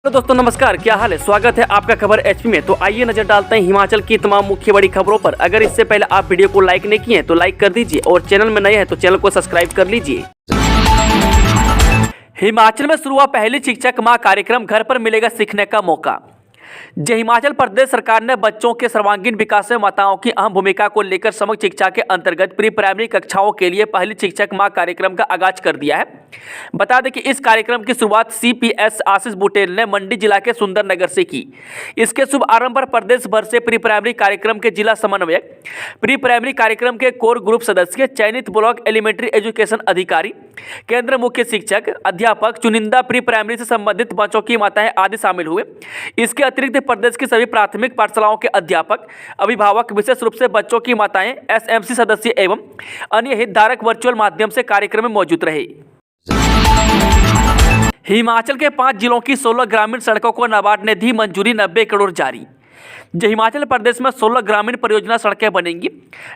Hello दोस्तों, नमस्कार। क्या हाल है? स्वागत है आपका खबर एचपी में। तो आइए नजर डालते हैं हिमाचल की तमाम मुख्य बड़ी खबरों पर। अगर इससे पहले आप वीडियो को लाइक नहीं किए हैं तो लाइक कर दीजिए और चैनल में नए हैं तो चैनल को सब्सक्राइब कर लीजिए। हिमाचल में शुरू हुआ पहली शिक्षक माह कार्यक्रम, घर पर मिलेगा सीखने का मौका। हिमाचल प्रदेश सरकार ने बच्चों के सर्वांगीण विकास में माताओं की अहम भूमिका को लेकर समग्र शिक्षा के अंतर्गत प्री प्राइमरी कक्षाओं के लिए पहली शिक्षक माह कार्यक्रम का आगाज कर दिया है। बता दें कि इस कार्यक्रम की शुरुआत सीपीएस आशीष बुटेल ने मंडी जिला के सुंदरनगर से की। इसके शुभ आरंभ पर प्रदेश भर से प्री प्राइमरी कार्यक्रम के जिला समन्वयक, प्री प्राइमरी कार्यक्रम के कोर ग्रुप सदस्य, चयनित ब्लॉक एलिमेंट्री एजुकेशन अधिकारी, केंद्र मुख्य शिक्षक, अध्यापक, चुनिंदा प्री प्राइमरी से संबंधित बच्चों की माताएं आदि शामिल हुए। इसके अतिरिक्त प्रदेश की सभी प्राथमिक पाठशालाओं के अध्यापक, अभिभावक, विशेष रूप से बच्चों की माताएं, एसएमसी सदस्य एवं अन्य हितधारक वर्चुअल माध्यम से कार्यक्रम में मौजूद रहे। हिमाचल के 5 जिलों की 16 ग्रामीण सड़कों को नाबार्ड ने दी मंजूरी, 90 करोड़ जारी। हिमाचल प्रदेश में 16 ग्रामीण परियोजना सड़कें बनेंगी।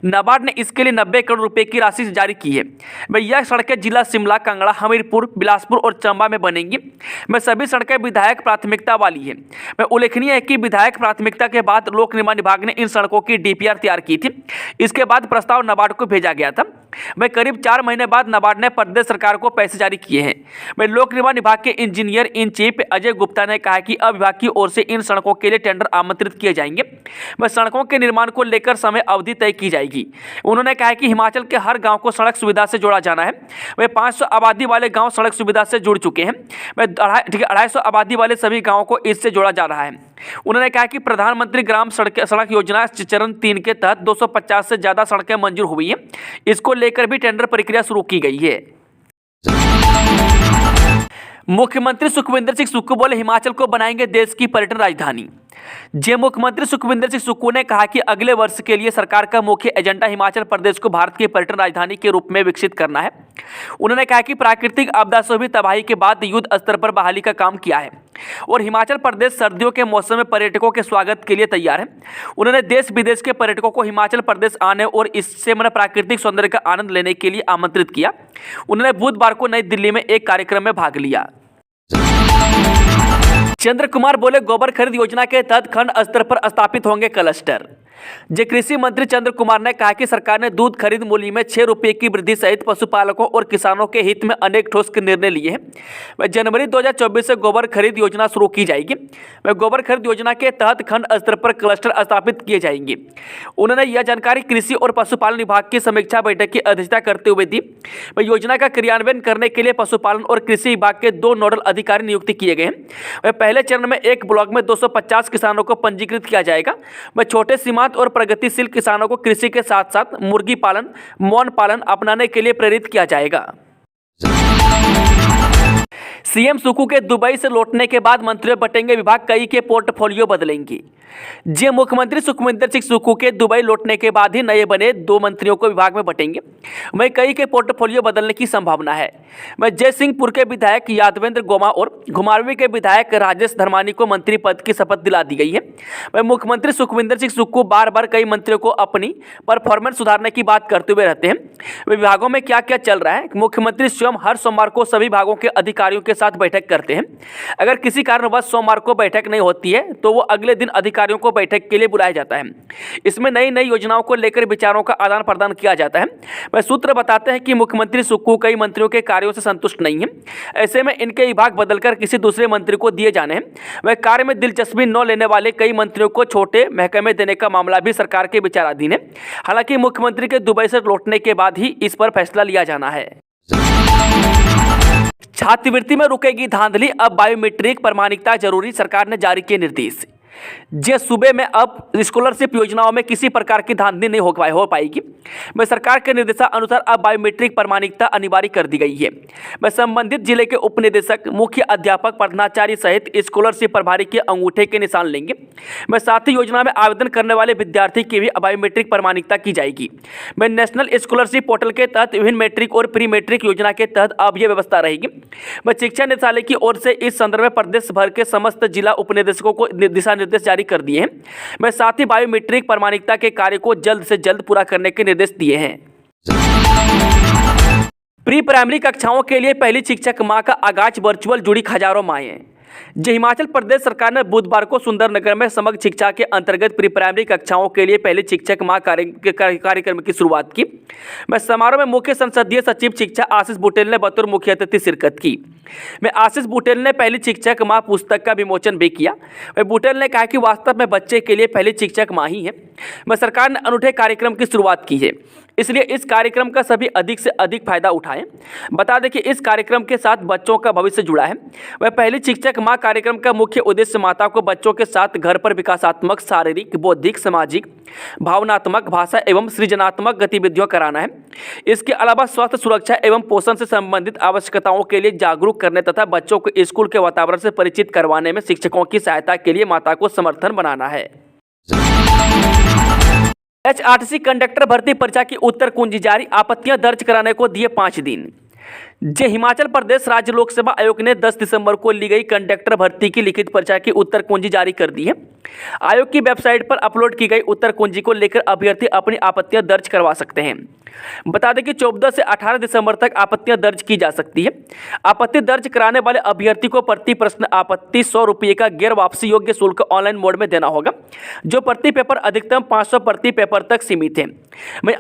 नाबार्ड ने इसके लिए 90 करोड़ रुपए की राशि जारी की है। यह सड़कें जिला शिमला, कांगड़ा, हमीरपुर, बिलासपुर और चंबा में बनेंगी। सभी सड़कें विधायक प्राथमिकता वाली है। उल्लेखनीय है कि विधायक प्राथमिकता के बाद लोक निर्माण विभाग ने इन सड़कों की डीपीआर तैयार की थी। इसके बाद प्रस्ताव नाबार्ड को भेजा गया था। करीब 4 महीने बाद नाबार्ड ने प्रदेश सरकार को पैसे जारी किए हैं। लोक निर्माण विभाग के engineer in chief Ajay Gupta ने कहा कि अब विभाग की ओर से इन सड़कों के लिए टेंडर आमंत्रित किए जाएंगे। सड़कों के निर्माण को लेकर समय अवधि तय की जाएगी। उन्होंने कहा कि हिमाचल के हर गांव को सड़क सुविधा से जोड़ा जाना है। 500 आबादी वाले गांव सड़क सुविधा से जुड़ चुके हैं। 250 आबादी वाले सभी गांवों को इससे जोड़ा जा रहा है। उन्होंने कहा कि प्रधानमंत्री ग्राम सड़क योजना चरण 3 के तहत 250 से ज्यादा सड़कें मंजूर हुई हैं। इसको लेकर भी टेंडर प्रक्रिया शुरू की गई है। मुख्यमंत्री सुखविंदर सिंह सुक्खू बोले, हिमाचल को बनाएंगे देश की पर्यटन राजधानी। मुख्यमंत्री सुखविंदर सिंह सुक्खू ने कहा कि अगले वर्ष के लिए सरकार का मुख्य एजेंडा हिमाचल प्रदेश को भारत की पर्यटन राजधानी के रूप में विकसित करना है। उन्होंने कहा कि प्राकृतिक आपदा से हुई तबाही के बाद युद्ध स्तर पर बहाली का काम किया है और हिमाचल प्रदेश सर्दियों के मौसम में पर्यटकों के स्वागत के लिए तैयार है। उन्होंने देश विदेश के पर्यटकों को हिमाचल प्रदेश आने और इससे प्राकृतिक सौंदर्य का आनंद लेने के लिए आमंत्रित किया। उन्होंने बुधवार को नई दिल्ली में एक कार्यक्रम में भाग लिया। चंद्र कुमार बोले, गोबर खरीद योजना के तहत खंड स्तर पर स्थापित होंगे क्लस्टर। कृषि मंत्री चंद्र कुमार ने कहा कि सरकार ने दूध खरीद मूल्य में 6 रुपये की वृद्धि सहित पशुपालकों और किसानों के हित में अनेक ठोस निर्णय लिए हैं। जनवरी 2024 से गोबर खरीद योजना शुरू की जाएगी। गोबर खरीद योजना के तहत खंड स्तर पर क्लस्टर स्थापित किए जाएंगे। उन्होंने यह जानकारी कृषि और पशुपालन विभाग की समीक्षा बैठक की अध्यक्षता करते हुए दी। योजना का क्रियान्वयन करने के लिए पशुपालन और कृषि विभाग के 2 नोडल अधिकारी नियुक्त किए गए हैं। पहले चरण में एक ब्लॉक में 250 किसानों को पंजीकृत किया जाएगा। छोटे सीमांत और प्रगतिशील किसानों को कृषि के साथ साथ मुर्गी पालन, मौन पालन अपनाने के लिए प्रेरित किया जाएगा। सीएम सुक्खू के दुबई से लौटने के बाद मंत्रियों बटेंगे विभाग, कई के पोर्टफोलियो बदलेंगे। मुख्यमंत्री सुखविंदर सिंह सुक्खू के दुबई लौटने के बाद ही नए बने 2 मंत्रियों को विभाग में बटेंगे। कई के पोर्टफोलियो बदलने की संभावना है। जयसिंहपुर के विधायक यादवेंद्र गोमा और घुमारवीं के विधायक राजेश धर्मानी को मंत्री पद की शपथ दिला दी गई है। मुख्यमंत्री सुखविंदर सिंह सुक्खू बार बार कई मंत्रियों को अपनी परफॉर्मेंस सुधारने की बात करते हुए रहते हैं। विभागों में क्या क्या चल रहा है, मुख्यमंत्री स्वयं हर सोमवार को सभी विभागों के अधिकारियों के साथ बैठक करते हैं। अगर किसी कारणवश सोमवार को बैठक नहीं होती है तो वो अगले दिन अधिकारियों को बैठक के लिए बुलाया जाता है। इसमें नई नई योजनाओं को लेकर विचारों का आदान प्रदान किया जाता है। सूत्र बताते हैं कि मुख्यमंत्री सुक्खू कई मंत्रियों के कार्यों से संतुष्ट नहीं है। ऐसे में इनके विभाग बदलकर किसी दूसरे मंत्री को दिए जाने हैं। वह कार्य में दिलचस्पी न लेने वाले कई मंत्रियों को छोटे महकमे देने का मामला भी सरकार के विचाराधीन है। हालांकि मुख्यमंत्री के दुबई से लौटने के बाद ही इस पर फैसला लिया जाना है। छात्रवृत्ति में रुकेगी धांधली, अब बायोमेट्रिक प्रमाणिकता जरूरी, सरकार ने जारी किए निर्देश। सूबे में अब स्कॉलरशिप योजनाओं में किसी प्रकार की धांधली नहीं हो पाएगी। सरकार के निर्देशानुसार अब बायोमेट्रिक प्रमाणिकता अनिवार्य कर दी गई है। संबंधित जिले के उप निदेशक, मुख्य अध्यापक, प्रधानाचार्य सहित स्कॉलरशिप प्रभारी के अंगूठे के निशान लेंगे। साथ ही योजना में आवेदन करने वाले विद्यार्थी की भी बायोमेट्रिक प्रमाणिकता की जाएगी। नेशनल स्कॉलरशिप पोर्टल के तहत विभिन्न मैट्रिक और प्री मैट्रिक योजना के तहत अब यह व्यवस्था रहेगी। शिक्षा निदेशालय की ओर से इस संदर्भ में प्रदेश भर के समस्त जिला उप निदेशकों को दिशा निर्देश जारी कर दिए हैं। साथ ही बायोमेट्रिक प्रमाणिकता के कार्य को जल्द से जल्द पूरा करने के निर्देश दिए हैं। प्री प्राइमरी कक्षाओं के लिए पहली शिक्षक माह का आगाज, वर्चुअल जुड़ी हजारों माएं। हिमाचल प्रदेश सरकार ने बुधवार को सुंदरनगर में समग्र शिक्षा के अंतर्गत प्री प्राइमरी कक्षाओं के लिए पहले शिक्षक माह कार्यक्रम की शुरुआत की। समारोह में मुख्य संसदीय सचिव शिक्षा आशीष बुटेल ने बतौर मुख्य अतिथि शिरकत की। आशीष बुटेल ने पहली शिक्षक माह पुस्तक का विमोचन भी किया। बुटेल ने कहा कि वास्तव में बच्चे के लिए पहली शिक्षक माह ही है। सरकार ने अनूठे कार्यक्रम की शुरुआत की है, इसलिए इस कार्यक्रम का सभी अधिक से अधिक फायदा उठाएं। बता दें कि इस कार्यक्रम के साथ बच्चों का भविष्य जुड़ा है। पहली शिक्षक माह कार्यक्रम का मुख्य उद्देश्य माताओं को बच्चों के साथ घर पर विकासात्मक, शारीरिक, बौद्धिक, सामाजिक, भावनात्मक, भाषा एवं सृजनात्मक गतिविधियों कराना है। इसके अलावा स्वास्थ्य, सुरक्षा एवं पोषण से संबंधित आवश्यकताओं के लिए जागरूक करने तथा बच्चों को स्कूल के वातावरण से परिचित करवाने में शिक्षकों की सहायता के लिए माता को समर्थन बनाना है। HRTC कंडक्टर भर्ती परीक्षा की उत्तर कुंजी जारी, आपत्तियां दर्ज कराने को दिए 5 दिन। हिमाचल प्रदेश राज्य लोक सेवा आयोग ने 10 दिसंबर को ली गई कंडक्टर भर्ती की लिखित परीक्षा की उत्तर कुंजी जारी कर दी है। आयोग की वेबसाइट पर अपलोड की गई उत्तर कुंजी को लेकर अभ्यर्थी अपनी आपत्तियां दर्ज करवा सकते हैं। बता दें कि 14 से 18 दिसंबर तक आपत्तियां दर्ज की जा सकती है। आपत्ति दर्ज कराने वाले अभ्यर्थी को प्रति प्रश्न आपत्ति 100 रुपये का गैर वापसी योग्य शुल्क ऑनलाइन मोड में देना होगा, जो प्रति पेपर अधिकतम 500 प्रति पेपर तक सीमित है।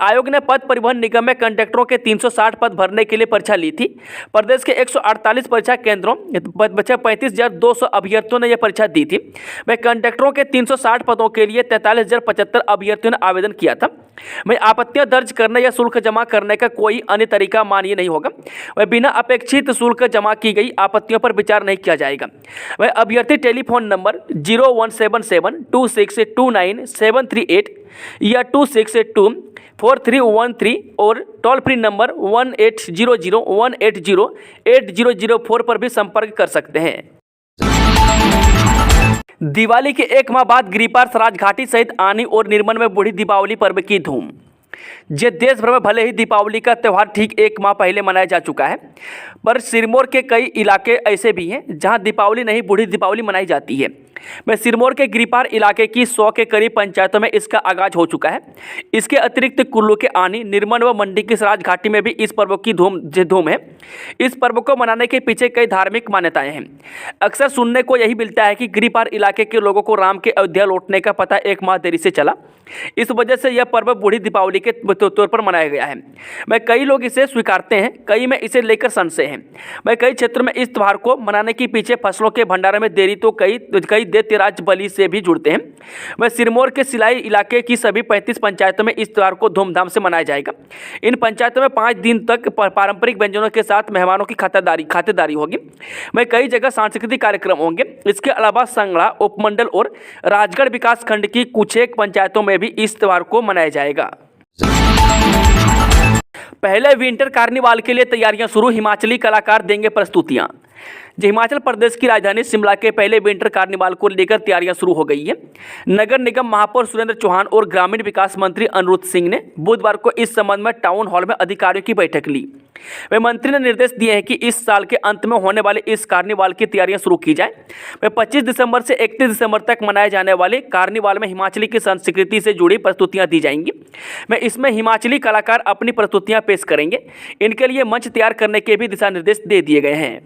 आयोग ने पथ परिवहन निगम में कंडक्टरों के 360 पद भरने के लिए परीक्षा ली थी। प्रदेश के 148 परीक्षा केंद्रों 35,200 अभ्यर्थियों ने यह परीक्षा दी थी। कंडक्टरों के 360 पदों के लिए 43,075 अभ्यर्थियों ने आवेदन किया था। आपत्तियां दर्ज करने या शुल्क जमा करने का कोई अन्य तरीका मान्य नहीं होगा। बिना अपेक्षित शुल्क जमा की गई आपत्तियों पर विचार नहीं किया जाएगा। अभ्यर्थी टेलीफोन नंबर 017726293738 या 2624313 और टोल फ्री नंबर 1800180804 पर भी संपर्क कर सकते हैं। दिवाली के 1 माह बाद गिरिपार सराज घाटी सहित आनी और निर्मल में बूढ़ी दीपावली पर्व की धूम। देश भर में भले ही दीपावली का त्यौहार ठीक 1 माह पहले मनाया जा चुका है, पर सिरमौर के कई इलाके ऐसे भी हैं जहां दीपावली नहीं बूढ़ी दीपावली मनाई जाती है। सिरमौर के गिरिपार इलाके की 100 के करीब पंचायतों में इसका आगाज हो चुका है। इसके अतिरिक्त कुल्लू के आनी, निर्मल व मंडी की सराज घाटी में भी इस पर्व की धूम है। इस पर्व को मनाने के पीछे कई धार्मिक मान्यताएं हैं। अक्सर सुनने को यही मिलता है कि गिरिपार इलाके के लोगों को राम के अयोध्या लौटने का पता 1 माह देरी से चला। इस वजह से यह पर्व बूढ़ी दीपावली के तौर पर मनाया गया है। कई लोग इसे स्वीकारते हैं, कई में इसे लेकर संशय हैं। कई क्षेत्रों में इस त्यौहार को मनाने के पीछे फसलों के भंडारण में देरी तो कई दैत्यराज बलि से भी जुड़ते हैं। सिरमौर के सिलाई इलाके की सभी 35 पंचायतों में इस त्यौहार को धूमधाम से मनाया जाएगा। इन पंचायतों में 5 दिन तक पारंपरिक व्यंजनों के साथ मेहमानों की खातिरदारी होगी। कई जगह सांस्कृतिक कार्यक्रम होंगे। इसके अलावा संगड़ा उपमंडल और राजगढ़ विकास खंड की कुछ एक पंचायतों में भी इस त्यौहार को मनाया जाएगा। पहले विंटर कार्निवाल के लिए तैयारियां शुरू, हिमाचली कलाकार देंगे प्रस्तुतियां। हिमाचल प्रदेश की राजधानी शिमला के पहले विंटर कार्निवाल को लेकर तैयारियां शुरू हो गई है। नगर निगम महापौर सुरेंद्र चौहान और ग्रामीण विकास मंत्री अनुरुद्ध सिंह ने बुधवार को इस संबंध में टाउन हॉल में अधिकारियों की बैठक ली। मंत्री ने निर्देश दिए हैं कि इस साल के अंत में होने वाले इस कार्निवाल की तैयारियां शुरू की जाए। 25 दिसंबर से 31 दिसंबर तक मनाए जाने वाले कार्निवाल में हिमाचली की संस्कृति से जुड़ी प्रस्तुतियां दी जाएंगी। इसमें हिमाचली कलाकार अपनी प्रस्तुतियां पेश करेंगे। इनके लिए मंच तैयार करने के भी दिशा निर्देश दे दिए गए हैं।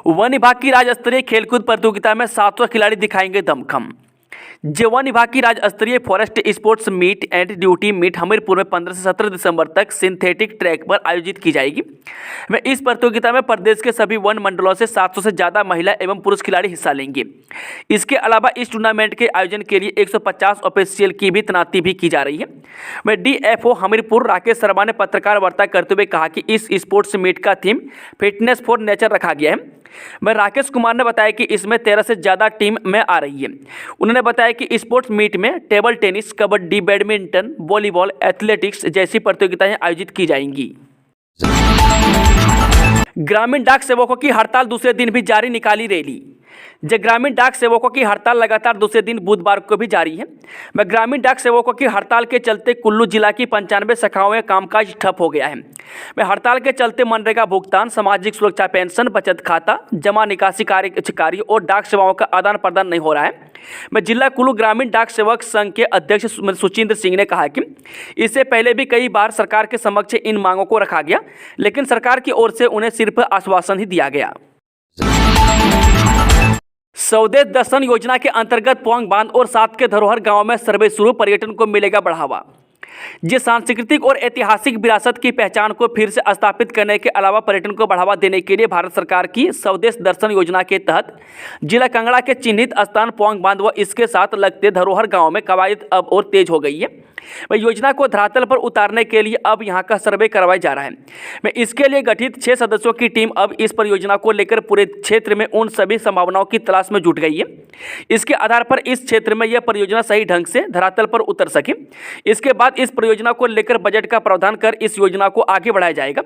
वन विभाग की राज्य स्तरीय खेलकूद प्रतियोगिता में 700 खिलाड़ी दिखाएंगे दमखम। वन विभाग की राज्य स्तरीय forest sports meet and duty meet Hamirpur में 15 से 17 दिसंबर तक सिंथेटिक ट्रैक पर आयोजित की जाएगी। इस प्रतियोगिता में प्रदेश के सभी वन मंडलों से 700 से ज़्यादा महिला एवं पुरुष खिलाड़ी हिस्सा लेंगे। इसके अलावा इस टूर्नामेंट के आयोजन के लिए 150 ऑफिशियल की भी तैनाती भी की जा रही है। DFO हमीरपुर राकेश शर्मा ने पत्रकार वार्ता करते हुए कहा कि इस स्पोर्ट्स मीट का थीम फिटनेस फॉर नेचर रखा गया है। राकेश कुमार ने बताया कि इसमें 13 से ज़्यादा टीम में आ रही है। उन्होंने बताया कि स्पोर्ट्स मीट में table tennis, kabaddi, badminton, volleyball, athletics जैसी प्रतियोगिताएं आयोजित की जाएंगी। ग्रामीण डाक सेवकों की हड़ताल दूसरे दिन भी जारी, निकाली रैली। ग्रामीण डाक सेवकों की हड़ताल लगातार दूसरे दिन बुधवार को भी जारी है। ग्रामीण डाक सेवकों की हड़ताल के चलते कुल्लू जिला की 95 शाखाओं में कामकाज ठप हो गया है। हड़ताल के चलते मनरेगा भुगतान, सामाजिक सुरक्षा पेंशन, बचत खाता, जमा निकासी कार्य और डाक सेवाओं का आदान प्रदान नहीं हो रहा है। जिला कुल्लू ग्रामीण डाक सेवक संघ के अध्यक्ष सुचिंद्र सिंह ने कहा कि इससे पहले भी कई बार सरकार के समक्ष इन मांगों को रखा गया, लेकिन सरकार की ओर से उन्हें सिर्फ आश्वासन ही दिया गया। स्वदेश दर्शन योजना के अंतर्गत पौंग बांध और सात के धरोहर गांव में सर्वे शुरू, पर्यटन को मिलेगा बढ़ावा। ये सांस्कृतिक और ऐतिहासिक विरासत की पहचान को फिर से स्थापित करने के अलावा पर्यटन को बढ़ावा देने के लिए भारत सरकार की स्वदेश दर्शन योजना के तहत जिला कांगड़ा के चिन्हित स्थान पौंग बांध व इसके साथ लगते धरोहर गांव में कवायद अब और तेज हो गई है। वह योजना को धरातल पर उतारने के लिए अब यहां का सर्वे करवाया जा रहा है। मैं इसके लिए गठित 6 सदस्यों की टीम अब इस परियोजना को लेकर पूरे क्षेत्र में उन सभी संभावनाओं की तलाश में जुट गई है। इसके आधार पर इस क्षेत्र में यह परियोजना सही ढंग से धरातल पर उतर सके, इसके बाद इस परियोजना को लेकर बजट का प्रावधान कर इस योजना को आगे बढ़ाया जाएगा।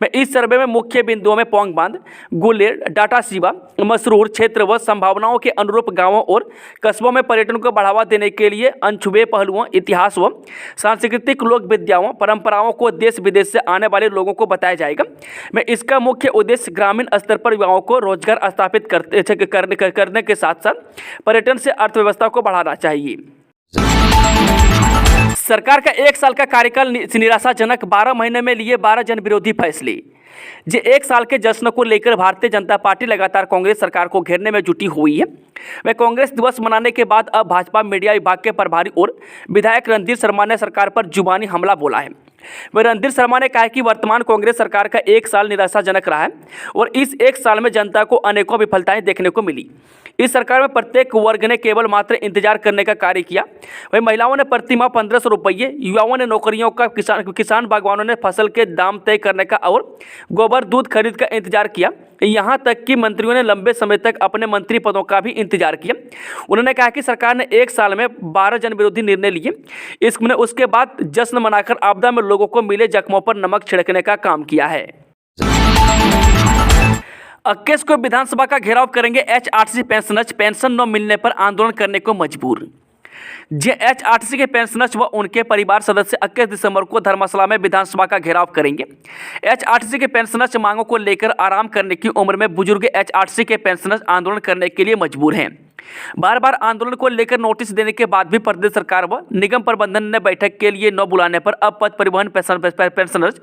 मैं इस सर्वे में मुख्य बिंदुओं में पौंग बांध, गुलेर, डाटा सीबा, मसरूर क्षेत्र व संभावनाओं के अनुरूप गांवों और कस्बों में पर्यटन को बढ़ावा देने के लिए अनछुए पहलुओं, इतिहास व सांस्कृतिक लोक विद्याओं, परंपराओं को देश विदेश से आने वाले लोगों को बताया जाएगा। मैं इसका मुख्य उद्देश्य ग्रामीण स्तर पर युवाओं को रोजगार स्थापित करने के साथ साथ पर्यटन से अर्थव्यवस्था को बढ़ाना चाहिए। सरकार का 1 साल का कार्यकाल निराशाजनक, 12 महीने में लिए 12 जन विरोधी फैसले। जे 1 साल के जश्न को लेकर भारतीय जनता पार्टी लगातार कांग्रेस सरकार को घेरने में जुटी हुई है। वह कांग्रेस दिवस मनाने के बाद अब भाजपा मीडिया विभाग के प्रभारी और विधायक रणधीर शर्मा ने सरकार पर जुबानी हमला बोला है। वह रणधीर शर्मा ने कहा कि वर्तमान कांग्रेस सरकार का 1 साल निराशाजनक रहा है और इस 1 साल में जनता को अनेकों विफलताएं देखने को मिली। इस सरकार में प्रत्येक वर्ग ने केवल मात्र इंतजार करने का कार्य किया। वहीं महिलाओं ने प्रतिमाह 1500 रुपये, युवाओं ने नौकरियों का, किसान बागवानों ने फसल के दाम तय करने का और गोबर दूध खरीद का इंतजार किया। यहाँ तक कि मंत्रियों ने लंबे समय तक अपने मंत्री पदों का भी इंतजार किया। उन्होंने कहा कि सरकार ने 1 साल में 12 जन विरोधी निर्णय लिए। इसने उसके बाद जश्न मनाकर आपदा में लोगों को मिले जख्मों पर नमक छिड़कने का काम किया है। 21 को विधानसभा का घेराव करेंगे एचआरटीसी पेंशनर्स, पेंशन न मिलने पर आंदोलन करने को मजबूर। एचआरटीसी के पेंशनर्स व उनके परिवार सदस्य 21 दिसंबर को धर्मशाला में विधानसभा का घेराव करेंगे। एचआरटीसी के पेंशनर्स मांगों को लेकर आराम करने की उम्र में बुजुर्ग एचआरटीसी के पेंशनर्स आंदोलन करने के लिए मजबूर हैं। बार बार आंदोलन को लेकर नोटिस देने के बाद भी प्रदेश सरकार व निगम प्रबंधन ने बैठक के लिए न बुलाने पर अब पथ परिवहन पेंशनर्स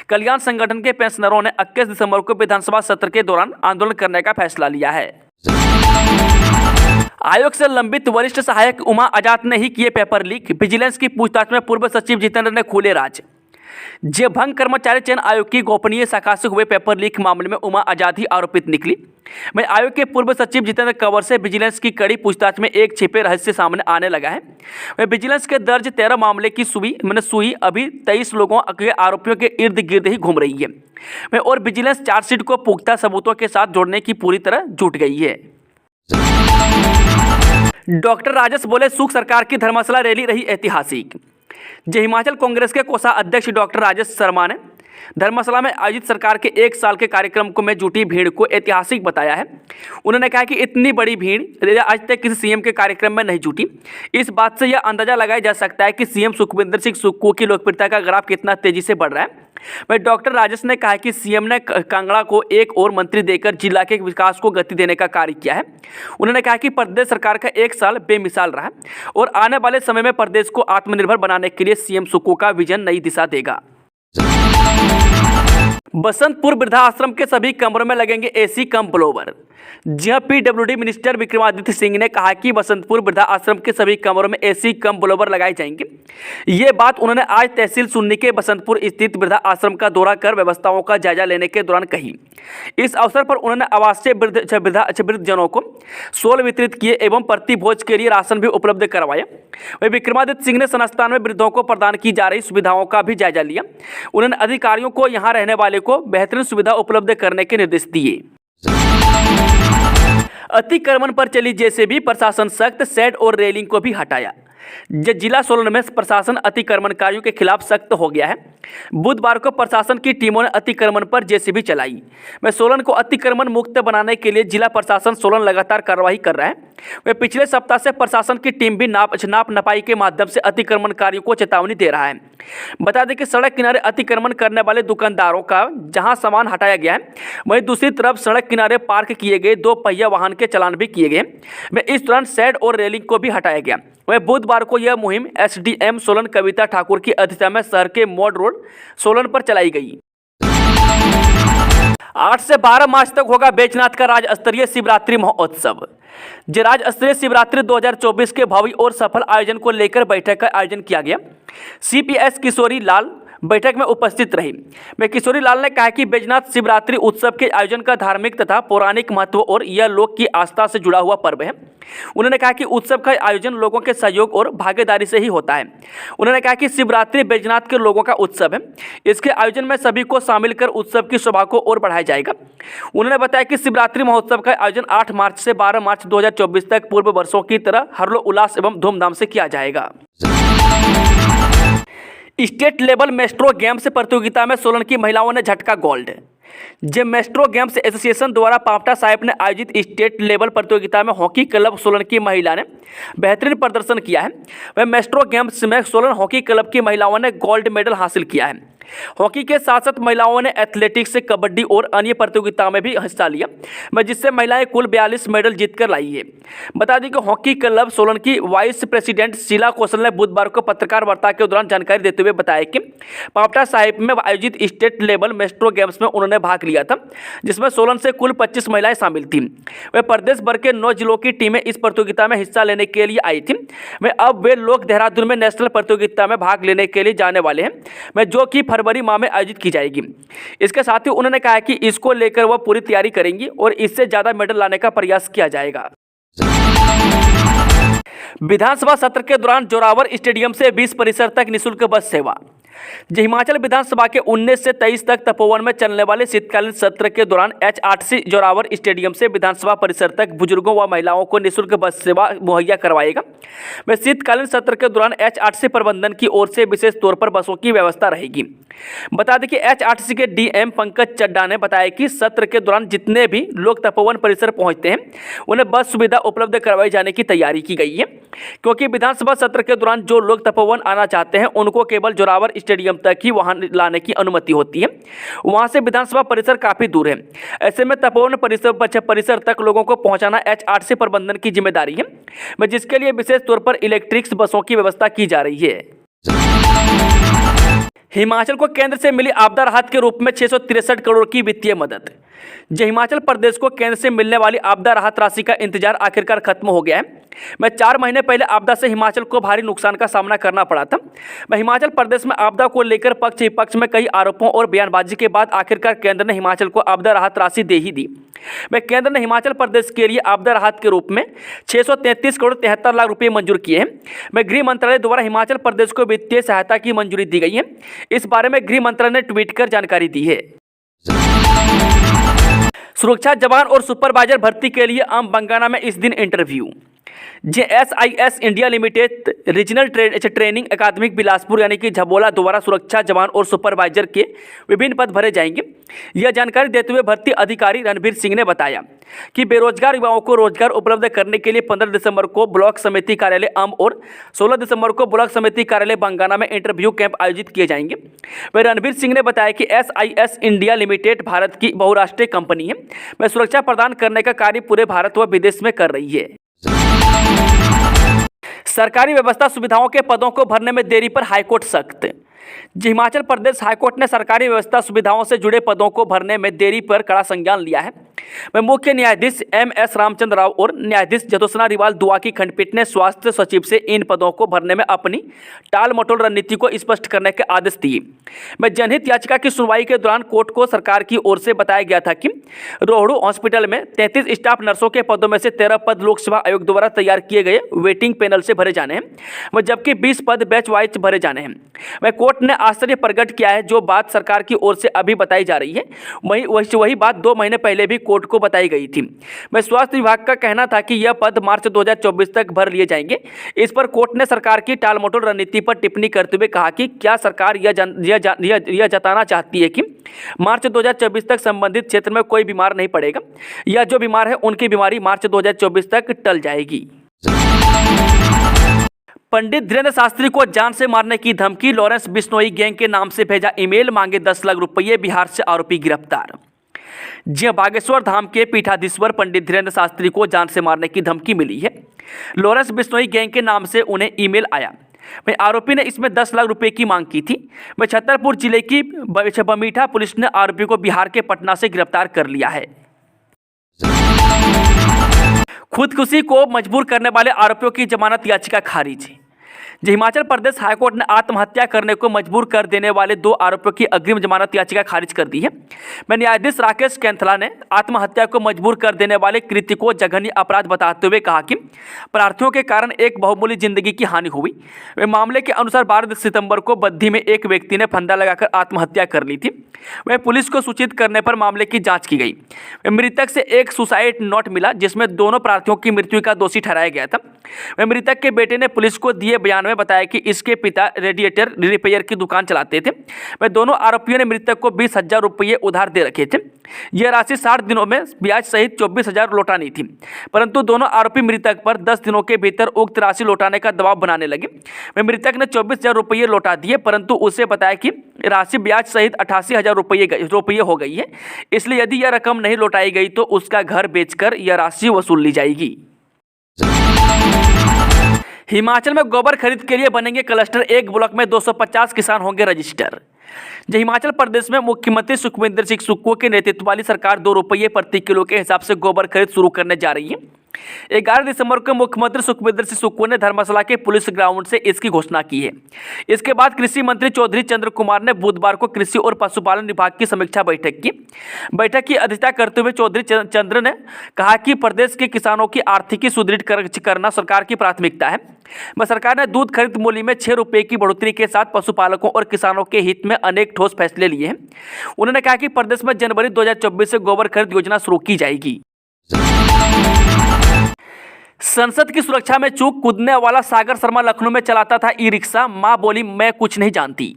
कल्याण संगठन के पेंशनरों ने 21 दिसंबर को विधानसभा सत्र के दौरान आंदोलन करने का फैसला लिया है। आयोग से लंबित वरिष्ठ सहायक उमा आजाद ने ही किए पेपर लीक, विजिलेंस की पूछताछ में पूर्व सचिव जितेंद्र ने खोले राज। भंग कर्मचारी चयन आयोग की गोपनीय शाखा से हुए पेपर लीक मामले में उमा आजाद ही आरोपित निकली। मैं आयोग के पूर्व सचिव जितेंद्र कंवर से विजिलेंस की कड़ी पूछताछ में एक छिपे रहस्य सामने आने लगा है। वह विजिलेंस के दर्ज 13 मामले की सुई अभी 23 लोगों के आरोपियों के इर्द गिर्द ही घूम रही है और विजिलेंस चार्जशीट को पुख्ता सबूतों के साथ जोड़ने की पूरी तरह जुट गई है। डॉक्टर राजेश बोले, सुख सरकार की धर्मशाला रैली रही ऐतिहासिक। हिमाचल कांग्रेस के कोषाध्यक्ष डॉक्टर राजेश शर्मा ने धर्मशाला में आयोजित सरकार के 1 साल के कार्यक्रम में जुटी भीड़ को ऐतिहासिक बताया है। उन्होंने कहा कि इतनी बड़ी भीड़ आज तक किसी सीएम के कार्यक्रम में नहीं जुटी। इस बात से यह अंदाजा लगाया जा सकता है कि सीएम सुखविंदर सिंह सुक्खू की लोकप्रियता का ग्राफ कितना तेजी से बढ़ रहा है। वहीं डॉक्टर राजेश ने कहा कि सीएम ने कांगड़ा को एक और मंत्री देकर जिला के विकास को गति देने का कार्य किया है। उन्होंने कहा कि प्रदेश सरकार का 1 साल बेमिसाल रहा और आने वाले समय में प्रदेश को आत्मनिर्भर बनाने के लिए सीएम सुक्खू का विजन नई दिशा देगा। बसंतपुर वृद्धाश्रम के सभी कमरों में लगेंगे AC cum blower. PWD minister Vikramaditya Singh ने कहा कि बसंतपुर वृद्धाश्रम के सभी कमरों में एसी कम ब्लोवर लगाए जाएंगे। ये बात उन्होंने आज तहसील सुन्नी के बसंतपुर स्थित वृद्धाश्रम का दौरा कर व्यवस्थाओं का जायजा लेने के दौरान कही। इस अवसर पर उन्होंने आवासीय वृद्धजनों को शॉल वितरित किए एवं प्रति भोज के लिए राशन भी उपलब्ध करवाया। वहीं विक्रमादित्य सिंह ने संस्थान में वृद्धों को प्रदान की जा रही सुविधाओं का भी जायजा लिया। उन्होंने अधिकारियों को यहाँ रहने वाले को बेहतरीन सुविधा उपलब्ध करने के निर्देश दिए। अतिक्रमण पर चली जेसीबी, प्रशासन सख्त, शेड और रेलिंग को भी हटाया। जिला सोलन में प्रशासन अतिक्रमणकारियों के खिलाफ सख्त हो गया है। बुधवार को प्रशासन की टीमों ने अतिक्रमण पर जेसीबी चलाई। वह सोलन को अतिक्रमण मुक्त बनाने के लिए जिला प्रशासन सोलन लगातार कार्रवाई कर रहा है। वह पिछले सप्ताह से प्रशासन की टीम भी नाप नपाई के माध्यम से अतिक्रमणकारियों को चेतावनी दे रहा है। बता दें कि सड़क किनारे अतिक्रमण करने वाले दुकानदारों का जहां सामान हटाया गया है, वहीं दूसरी तरफ सड़क किनारे पार्क किए गए 2 पहिया वाहन के चालान भी किए गए। वह इस दौरान शेड और रेलिंग को भी हटाया गया। वह बुधवार को यह मुहिम एसडीएम सोलन कविता ठाकुर की अध्यक्षता में शहर के मोड रोड सोलन पर चलाई गई। 8 से 12 मार्च तक होगा बैजनाथ का राज्य स्तरीय शिवरात्रि महोत्सव। राज्य स्तरीय शिवरात्रि 2024 के भव्य और सफल आयोजन को लेकर बैठक का आयोजन किया गया। सीपीएस किशोरी लाल बैठक में उपस्थित रही। किशोरी लाल ने कहा कि बैजनाथ शिवरात्रि उत्सव के आयोजन का धार्मिक तथा पौराणिक महत्व और यह लोक की आस्था से जुड़ा हुआ पर्व है। उन्होंने कहा कि उत्सव का आयोजन लोगों के सहयोग और भागीदारी से ही होता है। उन्होंने कहा कि शिवरात्रि बैजनाथ के लोगों का उत्सव है। इसके आयोजन में सभी को शामिल कर उत्सव की शोभा को और बढ़ाया जाएगा। उन्होंने बताया कि शिवरात्रि महोत्सव का आयोजन 8 मार्च से 12 मार्च 2024 तक पूर्व वर्षों की तरह हर्षोल्लास एवं धूमधाम से किया जाएगा। स्टेट लेवल मेस्ट्रो गेम्स प्रतियोगिता में सोलन की महिलाओं ने झटका गोल्ड। मेस्ट्रो गेम्स एसोसिएशन द्वारा पांवटा साहिब ने आयोजित स्टेट लेवल प्रतियोगिता में हॉकी क्लब सोलन की महिला ने बेहतरीन प्रदर्शन किया है। वह मेस्ट्रो गेम्स में सोलन हॉकी क्लब की महिलाओं ने गोल्ड मेडल हासिल किया है। हॉकी के साथ साथ महिलाओं ने एथलेटिक्स, कबड्डी और अन्य प्रतियोगिताओं में भी हिस्सा लिया, जिससे महिलाएं कुल 42 मेडल जीतकर लाई है। बता दें कि हॉकी क्लब सोलन की वाइस प्रेसिडेंट शीला कौशल ने बुधवार को पत्रकार वार्ता के दौरान जानकारी देते हुए बताया कि पांवटा साहिब में आयोजित स्टेट लेवल मेस्ट्रो गेम्स में उन्होंने भाग लिया था, जिसमें सोलन से कुल 25 महिलाएं शामिल थीं। वह प्रदेश भर के 9 जिलों की टीमें इस प्रतियोगिता में हिस्सा लेने के लिए आई थी। अब वे लोग देहरादून में नेशनल प्रतियोगिता में भाग लेने के लिए जाने वाले हैं, जो कि फरवरी माह में आयोजित की जाएगी। इसके साथ ही उन्होंने कहा कि इसको लेकर वह पूरी तैयारी करेंगी और इससे ज्यादा मेडल लाने का प्रयास किया जाएगा। विधानसभा सत्र के दौरान जोरावर स्टेडियम से 20 परिसर तक निःशुल्क बस सेवा। हिमाचल विधानसभा के 19 से 23 तक तपोवन में चलने वाले शीतकालीन सत्र के दौरान एचआरटीसी जोरावर स्टेडियम से विधानसभा परिसर तक बुजुर्गों व महिलाओं को निःशुल्क बस सेवा मुहैया करवाएगा। वह शीतकालीन सत्र के दौरान एचआरटीसी प्रबंधन की ओर से विशेष तौर पर बसों की व्यवस्था रहेगी। बता दें कि एचआरटीसी के डीएम पंकज चड्डा ने बताया कि सत्र के दौरान जितने भी लोग तपोवन परिसर पहुंचते हैं उन्हें बस सुविधा उपलब्ध करवाई जाने की तैयारी की गई है, क्योंकि विधानसभा सत्र के दौरान जो लोग तपोवन आना चाहते हैं उनको केवल जोरावर स्टेडियम तक ही वहां लाने की अनुमति होती है। वहां से विधानसभा परिसर काफी दूर है। ऐसे में तपोवन परिसर तक लोगों को पहुंचाना एचआरटीसी प्रबंधन की जिम्मेदारी है, जिसके लिए विशेष तौर पर इलेक्ट्रिक बसों की व्यवस्था की जा रही है। हिमाचल को केंद्र से मिली आपदा राहत के रूप में 663 करोड़ की वित्तीय मदद। हिमाचल प्रदेश को केंद्र से मिलने वाली आपदा राहत राशि का इंतजार आखिरकार खत्म हो गया है। 4 महीने पहले आपदा से हिमाचल को भारी नुकसान का सामना करना पड़ा था। हिमाचल प्रदेश में आपदा को लेकर पक्ष विपक्ष में कई आरोपों और बयानबाजी के बाद आखिरकार केंद्र ने हिमाचल को आपदा राहत राशि दे ही दी। केंद्र ने हिमाचल प्रदेश के लिए आपदा राहत के रूप में 633 करोड़ 73 लाख रुपये मंजूर किए हैं। गृह मंत्रालय द्वारा हिमाचल प्रदेश को वित्तीय सहायता की मंजूरी दी गई है। इस बारे में गृह मंत्रालय ने ट्वीट कर जानकारी दी है। सुरक्षा जवान और सुपरवाइजर भर्ती के लिए आम बंगाना में इस दिन interview. SIS India limited regional training अकादमिक बिलासपुर यानी कि झबोला द्वारा सुरक्षा जवान और सुपरवाइजर के विभिन्न पद भरे जाएंगे। यह जानकारी देते हुए भर्ती अधिकारी रणबीर सिंह ने बताया कि बेरोजगार युवाओं को रोजगार उपलब्ध करने के लिए 15 दिसंबर को ब्लॉक समिति कार्यालय अम और 16 दिसंबर को ब्लॉक समिति कार्यालय बंगाना में इंटरव्यू कैंप आयोजित किए जाएंगे। वह रणबीर सिंह ने बताया कि SIS इंडिया लिमिटेड भारत की बहुराष्ट्रीय कंपनी है। वह सुरक्षा प्रदान करने का कार्य पूरे भारत व विदेश में कर रही है। सरकारी व्यवस्था सुविधाओं के पदों को भरने में देरी पर हाईकोर्ट सख्त। हिमाचल प्रदेश हाईकोर्ट ने सरकारी व्यवस्था सुविधाओं से जुड़े पदों को भरने में देरी पर कड़ा संज्ञान लिया है। मुख्य न्यायाधीश MS रामचंद्र राव और न्यायाधीश जतोसना रिवाल दुआ की खंडपीठ ने स्वास्थ्य सचिव से इन पदों को भरने में अपनी टाल मटोल रणनीति को स्पष्ट करने के आदेश दिए। जनहित याचिका की सुनवाई के दौरान कोर्ट को सरकार की ओर से बताया गया था कि रोहड़ू हॉस्पिटल में 33 स्टाफ नर्सों के पदों में से 13 पद लोकसेवा आयोग द्वारा तैयार किए गए वेटिंग पैनल से भरे जाने हैं, जबकि 20 पद बैच वाइज भरे जाने हैं। कोर्ट ने आश्चर्य प्रकट किया है। जो बात सरकार की ओर से अभी बताई जा रही है वही बात 2 महीने पहले भी कोर्ट को बताई गई थी। स्वास्थ्य विभाग का कहना था कि यह पद मार्च 2024 तक भर लिए जाएंगे। इस पर कोर्ट ने सरकार की टालमटोल रणनीति पर टिप्पणी करते हुए कहा कि क्या सरकार यह जताना चाहती है कि मार्च 2024 तक संबंधित क्षेत्र में कोई बीमार नहीं पड़ेगा, या जो बीमार है उनकी बीमारी मार्च 2024 तक टल जाएगी। पंडित धीरेन्द्र शास्त्री को जान से मारने की धमकी, लॉरेंस बिश्नोई गैंग के नाम से भेजा ईमेल, मांगे 10 लाख रुपये, बिहार से आरोपी गिरफ्तार। बागेश्वर धाम के पीठाधीश्वर पंडित धीरेन्द्र शास्त्री को जान से मारने की धमकी मिली है। लॉरेंस बिश्नोई गैंग के नाम से उन्हें ईमेल आया। वहीं आरोपी ने इसमें 10 लाख रुपए की मांग की थी। वहीं छतरपुर जिले की बमीठा पुलिस ने आरोपी को बिहार के पटना से गिरफ्तार कर लिया है। खुदकुशी को मजबूर करने वाले आरोपियों की जमानत याचिका खारिज। हिमाचल प्रदेश हाईकोर्ट ने आत्महत्या करने को मजबूर कर देने वाले 2 आरोपियों की अग्रिम जमानत याचिका खारिज कर दी है। न्यायाधीश राकेश कैंथला ने आत्महत्या को मजबूर कर देने वाले कृत्य को जघन्य अपराध बताते हुए कहा कि प्रार्थियों के कारण एक बहुमूल्य जिंदगी की हानि हुई। मामले के अनुसार 12 सितंबर को बद्दी में एक व्यक्ति ने फंदा लगाकर आत्महत्या कर ली थी। वह पुलिस को सूचित करने पर मामले की जांच की गई। मृतक से एक सुसाइड नोट मिला जिसमें दोनों प्रार्थियों की मृत्यु का दोषी ठहराया गया था। वह मृतक के बेटे ने पुलिस को दिए बयान में बताया कि इसके पिता रेडिएटर रिपेयर की दुकान चलाते थे। वह दोनों आरोपियों ने मृतक को 20,000 रुपये उधार दे रखे थे। यह राशि 60 दिनों में ब्याज सहित 24,000 लौटानी थी, परंतु दोनों आरोपी मृतक पर 10 दिनों के भीतर उक्त राशि लौटाने का दबाव बनाने लगे। वह मृतक ने 24,000 रुपये लौटा दिए, परंतु उसे बताया कि राशि ब्याज सहित 88,000 रुपये हो गई है, इसलिए यदि यह रकम नहीं लौटाई गई तो उसका घर बेचकर यह राशि वसूल ली जाएगी। हिमाचल में गोबर खरीद के लिए बनेंगे क्लस्टर, एक ब्लॉक में 250 किसान होंगे रजिस्टर। हिमाचल प्रदेश में मुख्यमंत्री सुखविंदर सिंह सुक्खू के नेतृत्व वाली सरकार 2 रुपये प्रति किलो के हिसाब से गोबर खरीद शुरू करने जा रही है। 11 दिसंबर को मुख्यमंत्री सुखविंदर सिंह सुक्खू ने धर्मशाला के पुलिस ग्राउंड से इसकी घोषणा की है। इसके बाद कृषि मंत्री चौधरी चंद्र कुमार ने बुधवार को कृषि और पशुपालन विभाग की समीक्षा बैठक की। बैठक की अध्यक्षता करते हुए चौधरी चंद्र ने कहा कि प्रदेश के किसानों की आर्थिकी सुदृढ़ करना सरकार की प्राथमिकता है। सरकार ने दूध खरीद मूल्य में 6 रुपये की बढ़ोतरी के साथ पशुपालकों और किसानों के हित में अनेक ठोस फैसले लिए हैं। उन्होंने कहा कि प्रदेश में जनवरी 2024 से गोबर खरीद योजना शुरू की जाएगी। संसद की सुरक्षा में चूक, कूदने वाला सागर शर्मा लखनऊ में चलाता था ई रिक्शा, मां बोली मैं कुछ नहीं जानती।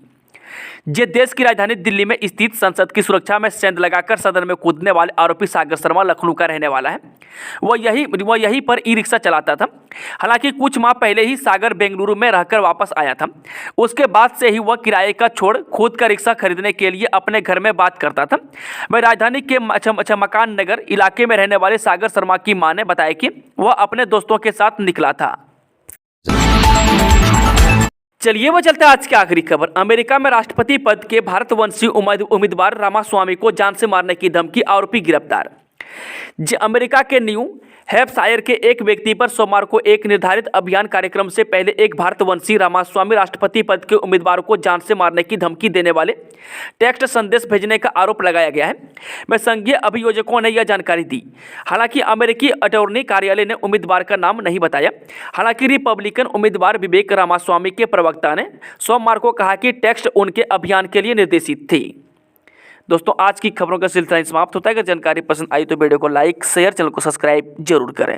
देश की राजधानी दिल्ली में स्थित संसद की सुरक्षा में सेंध लगाकर सदन में कूदने वाले आरोपी सागर शर्मा लखनऊ का रहने वाला है। वह यहीं पर ई रिक्शा चलाता था। हालांकि कुछ माह पहले ही सागर बेंगलुरु में रहकर वापस आया था। उसके बाद से ही वह किराए का छोड़ खुद का रिक्शा खरीदने के लिए अपने घर में बात करता था। वह राजधानी के मकान नगर इलाके में रहने वाले सागर शर्मा की मां ने बताया कि वह अपने दोस्तों के साथ निकला था। चलिए वो चलते हैं आज की आखिरी खबर। अमेरिका में राष्ट्रपति पद के भारतवंशी उम्मीदवार रामास्वामी को जान से मारने की धमकी, आरोपी गिरफ्तार। अमेरिका के न्यू हैम्पशायर के एक व्यक्ति पर सोमवार को एक निर्धारित अभियान कार्यक्रम से पहले एक भारतवंशी रामास्वामी राष्ट्रपति पद के उम्मीदवार को जान से मारने की धमकी देने वाले टेक्स्ट संदेश भेजने का आरोप लगाया गया है। संघीय अभियोजकों ने यह जानकारी दी। हालांकि अमेरिकी अटॉर्नी कार्यालय ने उम्मीदवार का नाम नहीं बताया। हालांकि रिपब्लिकन उम्मीदवार विवेक रामास्वामी के प्रवक्ता ने सोमवार को कहा कि टेक्स्ट उनके अभियान के लिए निर्देशित थे। दोस्तों, आज की खबरों का सिलसिला समाप्त होता है। अगर जानकारी पसंद आई तो वीडियो को लाइक, शेयर, चैनल को सब्सक्राइब जरूर करें।